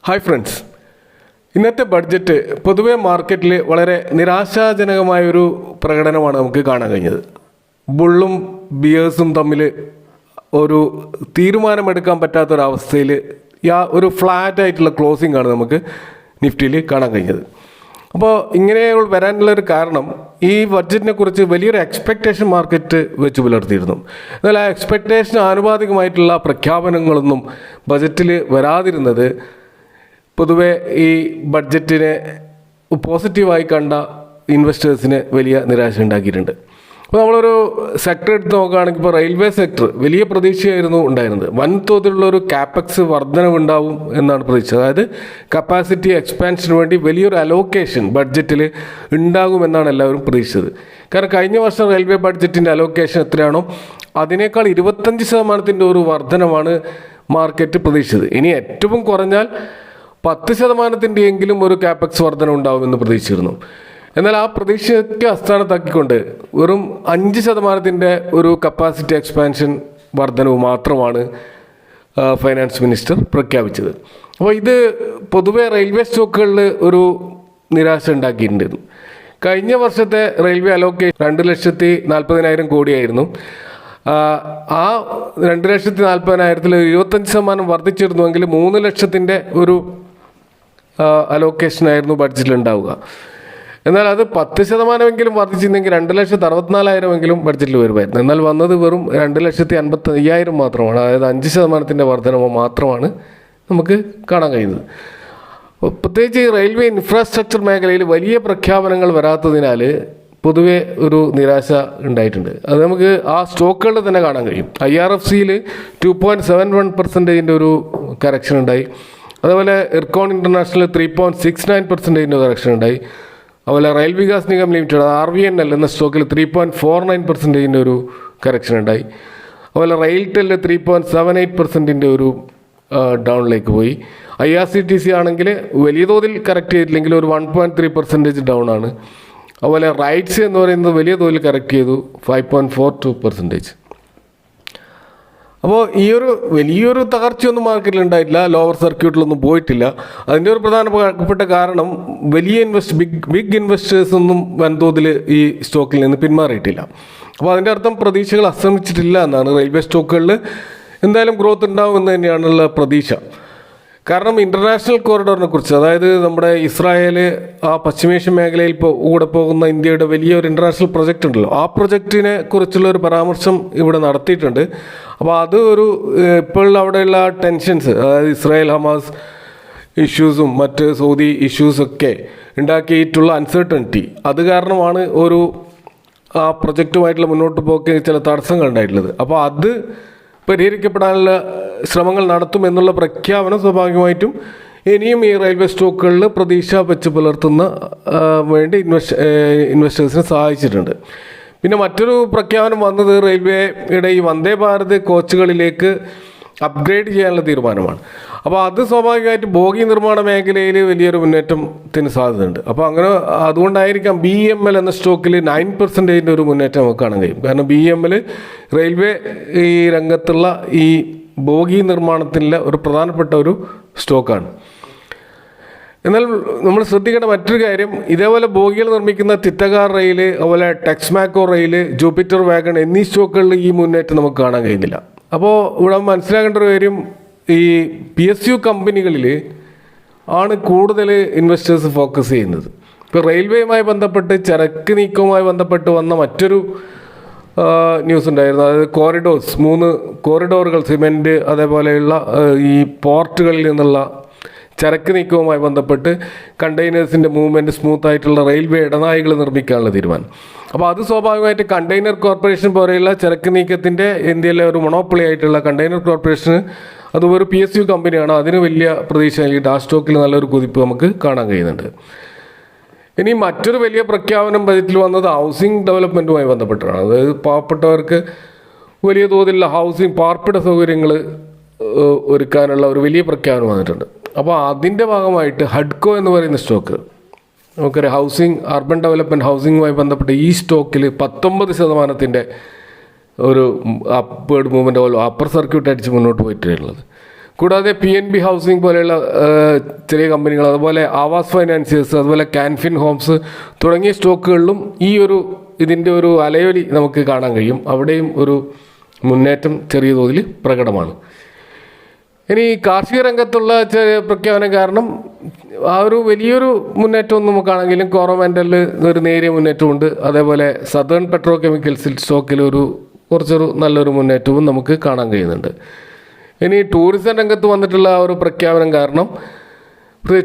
Hi friends, ഇന്നത്തെ budget പൊതുവെ മാർക്കറ്റിൽ വളരെ നിരാശാജനകമായൊരു പ്രകടനമാണ് നമുക്ക് കാണാൻ കഴിഞ്ഞത്. ബുള്ളും ബിയേഴ്സും തമ്മിൽ ഒരു തീരുമാനമെടുക്കാൻ പറ്റാത്തൊരവസ്ഥയിൽ ഒരു ഫ്ലാറ്റ് ആയിട്ടുള്ള ക്ലോസിംഗ് ആണ് നമുക്ക് നിഫ്റ്റിയിൽ കാണാൻ കഴിഞ്ഞത്. അപ്പോൾ ഇങ്ങനെ വരാനുള്ളൊരു കാരണം ഈ ബഡ്ജറ്റിനെ കുറിച്ച് വലിയൊരു എക്സ്പെക്റ്റേഷൻ മാർക്കറ്റ് വെച്ച് പുലർത്തിയിരുന്നു. എന്നാൽ ആ എക്സ്പെക്റ്റേഷന് ആനുപാതികമായിട്ടുള്ള പ്രഖ്യാപനങ്ങളൊന്നും ബജറ്റിൽ വരാതിരുന്നത് പൊതുവെ ഈ ബഡ്ജറ്റിനെ പോസിറ്റീവായി കണ്ട ഇൻവെസ്റ്റേഴ്സിന് വലിയ നിരാശ ഉണ്ടാക്കിയിട്ടുണ്ട്. അപ്പോൾ നമ്മളൊരു സെക്ടർ എടുത്ത് നോക്കുകയാണെങ്കിൽ ഇപ്പോൾ റെയിൽവേ സെക്ടർ വലിയ പ്രതീക്ഷയായിരുന്നു ഉണ്ടായിരുന്നത്. വൻതോതിലുള്ളൊരു കാപ്പക്സ് വർധനവുണ്ടാവും എന്നാണ് പ്രതീക്ഷ. അതായത് കപ്പാസിറ്റി എക്സ്പാൻഷന് വേണ്ടി വലിയൊരു അലോക്കേഷൻ ബഡ്ജറ്റിൽ ഉണ്ടാകുമെന്നാണ് എല്ലാവരും പ്രതീക്ഷിച്ചത്. കാരണം കഴിഞ്ഞ വർഷം റെയിൽവേ ബഡ്ജറ്റിൻ്റെ അലോക്കേഷൻ എത്രയാണോ അതിനേക്കാൾ 25% ഒരു വർധനമാണ് മാർക്കറ്റ് പ്രതീക്ഷിച്ചത്. ഇനി ഏറ്റവും കുറഞ്ഞാൽ 10% ഒരു കാപ്പക്സ് വർധന ഉണ്ടാവുമെന്ന് പ്രതീക്ഷിച്ചിരുന്നു. എന്നാൽ ആ പ്രതീക്ഷയ്ക്ക് അസ്ഥാനത്താക്കിക്കൊണ്ട് വെറും 5% ഒരു കപ്പാസിറ്റി എക്സ്പാൻഷൻ വർധനവ് മാത്രമാണ് ഫൈനാൻസ് മിനിസ്റ്റർ പ്രഖ്യാപിച്ചത്. അപ്പോൾ ഇത് പൊതുവെ റെയിൽവേ സ്റ്റോക്കുകളിൽ ഒരു നിരാശ ഉണ്ടാക്കിയിട്ടുണ്ടായിരുന്നു. കഴിഞ്ഞ വർഷത്തെ റെയിൽവേ അലോക്കേഷൻ 2,40,000 കോടിയായിരുന്നു. ആ 2,40,000 25% വർദ്ധിച്ചിരുന്നുവെങ്കിൽ 3 ലക്ഷത്തിൻ്റെ ഒരു അലോക്കേഷനായിരുന്നു ബഡ്ജറ്റിൽ ഉണ്ടാവുക. എന്നാൽ അത് 10% വർദ്ധിച്ചിരുന്നെങ്കിൽ 2,64,000 ബഡ്ജറ്റിൽ വരുമായിരുന്നു. എന്നാൽ വന്നത് വെറും 2,55,000 മാത്രമാണ്. അതായത് 5% വർധനവ് മാത്രമാണ് നമുക്ക് കാണാൻ കഴിയുന്നത്. പ്രത്യേകിച്ച് ഈ റെയിൽവേ ഇൻഫ്രാസ്ട്രക്ചർ മേഖലയിൽ വലിയ പ്രഖ്യാപനങ്ങൾ വരാത്തതിനാൽ പൊതുവെ ഒരു നിരാശ ഉണ്ടായിട്ടുണ്ട്. അത് നമുക്ക് ആ സ്റ്റോക്കുകളിൽ തന്നെ കാണാൻ കഴിയും. IRFCയിൽ 2.71% ഒരു കറക്ഷൻ ഉണ്ടായി. അതുപോലെ ഇർക്കോൺ ഇൻ്റർനാഷണൽ 3.69% കറക്ഷൻ ഉണ്ടായി. അതുപോലെ rail Vikas Nigam limited RVNL എന്ന സ്റ്റോക്കിൽ 3.49% ഒരു കറക്ഷൻ ഉണ്ടായി. അതുപോലെ റെയിൽടെൽ 3.78% ഒരു ഡൗണിലേക്ക് പോയി. IRCTC ആണെങ്കിൽ വലിയ തോതിൽ കറക്റ്റ് ചെയ്തിട്ടില്ലെങ്കിൽ ഒരു 1.3% ഡൗൺ ആണ്. അതുപോലെ റൈറ്റ്സ് എന്ന് പറയുന്നത് വലിയ തോതിൽ കറക്റ്റ് ചെയ്തു 5.42%. അപ്പോൾ ഈ ഒരു വലിയൊരു തകർച്ചയൊന്നും മാർക്കറ്റിൽ ഉണ്ടായിട്ടില്ല. ലോവർ സർക്യൂട്ടിലൊന്നും പോയിട്ടില്ല. അതിൻ്റെ ഒരു പ്രധാനപ്പെട്ട കാരണം വലിയ ബിഗ് ഇൻവെസ്റ്റേഴ്സൊന്നും വൻതോതിൽ ഈ സ്റ്റോക്കിൽ നിന്ന് പിന്മാറിയിട്ടില്ല. അപ്പോൾ അതിൻ്റെ അർത്ഥം പ്രതീക്ഷകൾ അസ്തമിച്ചിട്ടില്ല എന്നാണ്. റെയിൽവേ സ്റ്റോക്കുകളിൽ എന്തായാലും ഗ്രോത്ത് ഉണ്ടാവുമെന്ന് തന്നെയാണുള്ള പ്രതീക്ഷ. കാരണം ഇൻ്റർനാഷണൽ കോറിഡോറിനെ കുറിച്ച്, അതായത് നമ്മുടെ ഇസ്രായേൽ ആ പശ്ചിമേഷ്യൻ മേഖലയിൽ കൂടെ പോകുന്ന ഇന്ത്യയുടെ വലിയൊരു ഇൻ്റർനാഷണൽ പ്രൊജക്റ്റ് ഉണ്ടല്ലോ, ആ പ്രൊജക്റ്റിനെ കുറിച്ചുള്ള ഒരു പരാമർശം ഇവിടെ നടത്തിയിട്ടുണ്ട്. അപ്പോൾ അത് ഇപ്പോൾ അവിടെയുള്ള ടെൻഷൻസ്, അതായത് ഇസ്രായേൽ ഹമാസ് ഇഷ്യൂസും മറ്റ് സൗദി ഇഷ്യൂസൊക്കെ ഉണ്ടാക്കിയിട്ടുള്ള അൺസർട്ടനിറ്റി, അത് കാരണമാണ് ആ പ്രൊജക്റ്റുമായിട്ടുള്ള മുന്നോട്ട് പോക്ക് ചില തടസ്സങ്ങൾ ഉണ്ടായിട്ടുള്ളത്. അപ്പോൾ അത് പരിഹരിക്കപ്പെടാനുള്ള ശ്രമങ്ങൾ നടത്തുമെന്നുള്ള പ്രഖ്യാപനം സ്വാഭാവികമായിട്ടും ഇനിയും ഈ റെയിൽവേ സ്റ്റോക്കുകളിൽ പ്രതീക്ഷ വെച്ച് പുലർത്തുന്ന വേണ്ടി ഇൻവെസ്റ്റേഴ്സിനെ സഹായിച്ചിട്ടുണ്ട്. പിന്നെ മറ്റൊരു പ്രഖ്യാപനം വന്നത് റെയിൽവേയുടെ ഈ വന്ദേ ഭാരത് കോച്ചുകളിലേക്ക് അപ്ഗ്രേഡ് ചെയ്യാനുള്ള തീരുമാനമാണ്. അപ്പോൾ അത് സ്വാഭാവികമായിട്ട് ബോഗി നിർമ്മാണ മേഖലയിൽ വലിയൊരു മുന്നേറ്റത്തിന് സാധ്യതയുണ്ട്. അപ്പോൾ അതുകൊണ്ടായിരിക്കാം BEML എന്ന സ്റ്റോക്കിൽ 9% ഒരു മുന്നേറ്റം നമുക്ക് കാണാൻ കഴിയും. കാരണം BEML റെയിൽവേ ഈ രംഗത്തുള്ള ഈ ബോഗി നിർമ്മാണത്തിലുള്ള ഒരു പ്രധാനപ്പെട്ട ഒരു സ്റ്റോക്കാണ്. എന്നാൽ നമ്മൾ ശ്രദ്ധിക്കേണ്ട മറ്റൊരു കാര്യം, ഇതേപോലെ ബോഗികൾ നിർമ്മിക്കുന്ന തിത്തകാർ റെയിൽ, അതുപോലെ ടെക്സ്മാക്കോ റെയിൽ, ജൂപ്പിറ്റർ വാഗൺ എന്നീ സ്റ്റോക്കുകളിൽ ഈ മുന്നേറ്റം നമുക്ക് കാണാൻ കഴിയുന്നില്ല. അപ്പോൾ ഇവിടെ മനസ്സിലാക്കേണ്ട ഒരു കാര്യം, ഈ PSU കമ്പനികളിൽ ആണ് കൂടുതൽ ഇൻവെസ്റ്റേഴ്സ് ഫോക്കസ് ചെയ്യുന്നത്. ഇപ്പോൾ റെയിൽവേയുമായി ബന്ധപ്പെട്ട് ചരക്ക് നീക്കവുമായി ബന്ധപ്പെട്ട് വന്ന മറ്റൊരു ന്യൂസ് ഉണ്ടായിരുന്നു. അതായത് 3 കോറിഡോറുകൾ സിമെൻറ്റ് അതേപോലെയുള്ള ഈ പോർട്ടുകളിൽ നിന്നുള്ള ചരക്ക് നീക്കവുമായി ബന്ധപ്പെട്ട് കണ്ടെയ്നേഴ്സിൻ്റെ മൂവ്മെൻറ്റ് സ്മൂത്തായിട്ടുള്ള റെയിൽവേ ഇടനാഴികൾ നിർമ്മിക്കാനുള്ള തീരുമാനം. അപ്പോൾ അത് സ്വാഭാവികമായിട്ട് കണ്ടെയ്നർ കോർപ്പറേഷൻ പോലെയുള്ള ചരക്ക് നീക്കത്തിൻ്റെ ഇന്ത്യയിലെ ഒരു മൊണോപ്പൊളി ആയിട്ടുള്ള കണ്ടെയ്നർ കോർപ്പറേഷന് അത് ഒരു PSU കമ്പനിയാണ്. അതിന് വലിയ പ്രതീക്ഷ നൽകിയിട്ട് ആ സ്റ്റോക്കിൽ നല്ലൊരു കുതിപ്പ് നമുക്ക് കാണാൻ കഴിയുന്നുണ്ട്. ഇനി മറ്റൊരു വലിയ പ്രഖ്യാപനം ബജറ്റിൽ വന്നത് ഹൗസിംഗ് ഡെവലപ്മെൻറ്റുമായി ബന്ധപ്പെട്ടാണ്. അതായത് പാവപ്പെട്ടവർക്ക് വലിയ തോതിലുള്ള പാർപ്പിട സൗകര്യങ്ങൾ ഒരുക്കാനുള്ള ഒരു വലിയ പ്രഖ്യാപനം വന്നിട്ടുണ്ട്. അപ്പോൾ അതിൻ്റെ ഭാഗമായിട്ട് ഹഡ്കോ എന്ന് പറയുന്ന സ്റ്റോക്ക് നമുക്കൊരു അർബൻ ഡെവലപ്മെൻറ്റ് ഹൗസിങ്ങുമായി ബന്ധപ്പെട്ട് ഈ സ്റ്റോക്കിൽ 19% ഒരു അപ്വേർഡ് മൂവ്മെൻ്റ് അപ്പർ സർക്യൂട്ട് അടിച്ച് മുന്നോട്ട് പോയിട്ടുള്ളത്. കൂടാതെ PNB ഹൗസിംഗ് പോലെയുള്ള ചെറിയ കമ്പനികൾ, അതുപോലെ ആവാസ് ഫൈനാൻസിയേഴ്സ്, അതുപോലെ കാൻഫിൻ ഹോംസ് തുടങ്ങിയ സ്റ്റോക്കുകളിലും ഇതിൻ്റെ ഒരു അലയൊലി നമുക്ക് കാണാൻ കഴിയും. അവിടെയും ഒരു മുന്നേറ്റം ചെറിയ തോതിൽ പ്രകടമാണ്. ഇനി കാർഷിക രംഗത്തുള്ള ചെറിയ പ്രഖ്യാപനം കാരണം വലിയൊരു മുന്നേറ്റമൊന്നും നമുക്കാണെങ്കിലും കോറോമാൻഡലിൽ ഒരു നേരിയ മുന്നേറ്റമുണ്ട്. അതേപോലെ സദേൺ പെട്രോ കെമിക്കൽസിൽ സ്റ്റോക്കിൽ കുറച്ചൊരു നല്ലൊരു മുന്നേറ്റവും നമുക്ക് കാണാൻ കഴിയുന്നുണ്ട്. ഇനി ടൂറിസം രംഗത്ത് വന്നിട്ടുള്ള ഒരു പ്രഖ്യാപനം കാരണം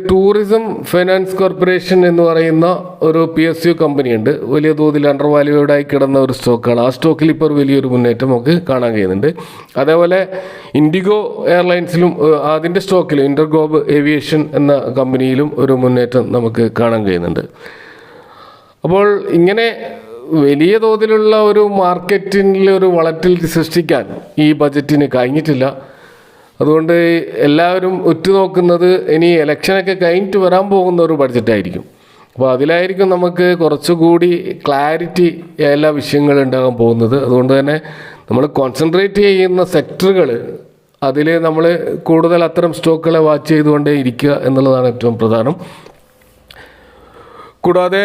ടൂറിസം ഫൈനാൻസ് കോർപ്പറേഷൻ എന്ന് പറയുന്ന ഒരു PSU കമ്പനിയുണ്ട്. വലിയ തോതിൽ അണ്ടർ വാല്യൂഡായി കിടന്ന ഒരു സ്റ്റോക്കാണ്. ആ സ്റ്റോക്കിൽ ഇപ്പോൾ വലിയൊരു മുന്നേറ്റം നമുക്ക് കാണാൻ കഴിയുന്നുണ്ട്. അതേപോലെ ഇൻഡിഗോ എയർലൈൻസിലും അതിൻ്റെ സ്റ്റോക്കിലും ഇന്റർഗ്ലോബ് ഏവിയേഷൻ എന്ന കമ്പനിയിലും ഒരു മുന്നേറ്റം നമുക്ക് കാണാൻ കഴിയുന്നുണ്ട്. അപ്പോൾ ഇങ്ങനെ വലിയ തോതിലുള്ള ഒരു മാർക്കറ്റിൽ ഒരു വളറ്റിലിറ്റി സൃഷ്ടിക്കാൻ ഈ ബജറ്റിന് കഴിഞ്ഞിട്ടില്ല. അതുകൊണ്ട് എല്ലാവരും ഉറ്റുനോക്കുന്നത് ഇനി ഇലക്ഷനൊക്കെ കഴിഞ്ഞിട്ട് വരാൻ പോകുന്ന ഒരു ബഡ്ജറ്റായിരിക്കും. അപ്പോൾ അതിലായിരിക്കും നമുക്ക് കുറച്ചുകൂടി ക്ലാരിറ്റി എല്ലാ വിഷയങ്ങളും ഉണ്ടാകാൻ പോകുന്നത്. അതുകൊണ്ട് തന്നെ നമ്മൾ കോൺസെൻട്രേറ്റ് ചെയ്യുന്ന സെക്ടറുകൾ അതിൽ നമ്മൾ കൂടുതൽ അത്തരം സ്റ്റോക്കുകളെ വാച്ച് ചെയ്തുകൊണ്ടേ ഇരിക്കുക എന്നുള്ളതാണ് ഏറ്റവും പ്രധാനം. കൂടാതെ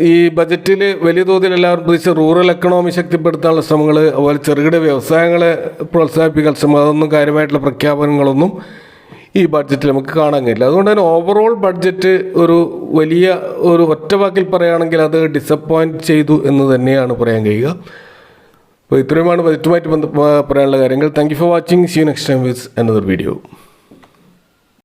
ഈ ബജറ്റിൽ വലിയ തോതിൽ എല്ലാവരും പ്രതീക്ഷിച്ച റൂറൽ എക്കണോമി ശക്തിപ്പെടുത്താനുള്ള ശ്രമങ്ങൾ, അതുപോലെ ചെറുകിട വ്യവസായങ്ങളെ പ്രോത്സാഹിപ്പിക്കാൻ ശ്രമം, അതൊന്നും കാര്യമായിട്ടുള്ള പ്രഖ്യാപനങ്ങളൊന്നും ഈ ബഡ്ജറ്റിൽ നമുക്ക് കാണാൻ കഴിയില്ല. അതുകൊണ്ട് തന്നെ ഓവറോൾ ബഡ്ജറ്റ് വലിയ ഒറ്റ വാക്കിൽ പറയുകയാണെങ്കിൽ അത് ഡിസപ്പോയിൻറ്റ് ചെയ്തു എന്ന് തന്നെയാണ് പറയാൻ കഴിയുക. അപ്പോൾ ഇത്രയുമാണ് ബജറ്റുമായിട്ട് പറയാനുള്ള കാര്യങ്ങൾ. Thank you for watching. See you next time with another video.